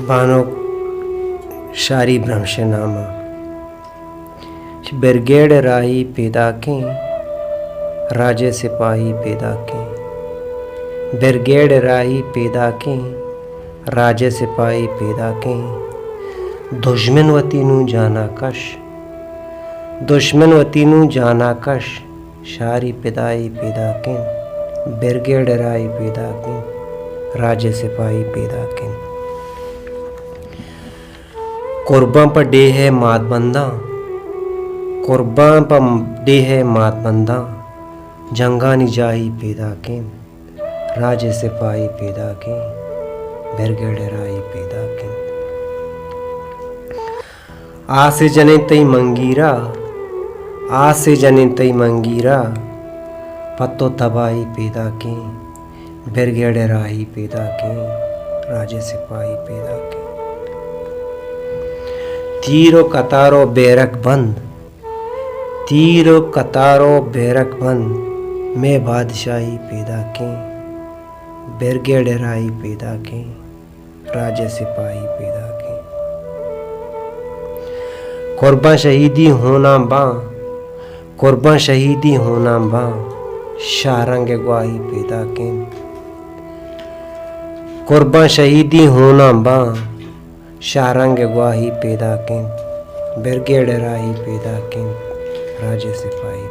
बानो शारी भ्रंशनामा ब्रिगेड राही पैदा के राजे सिपाही पैदा के ब्रिगेड राही पैदा के राजे सिपाही पैदा के दुश्मन वतीनू जाना कश दुश्मन वतीनू जाना कश शारी पिदाई पैदा के ब्रिगेड राही पैदा के राजे सिपाही पैदा के कुर्बां पर डे है मात बंदा कुर्बां पर डे है मात बंदा जंगा निजाही पैदा के राजे सिपाही पैदा के ब्रिगेड राही पैदा के आसे जने तई मंगीरा आसे जने तई मंगीरा पत्तो तबाही पैदा के ब्रिगेड राही पैदा के राजे सिपाही पैदा के तीरो कतारो बेरक बंद तीरो कतारो बेरक बंद मैं बादशाही पैदा के ब्रिगेड राही पैदा के राजे सिपाही पैदा के कुर्बां शहीदी होना बा कुर्बां शहीदी होना बा शारंग गवाही पैदा के कुर्बां शहीदी होना बा शारंग गवाही पैदा के ब्रिगेड राही पैदा के राजे सिपाही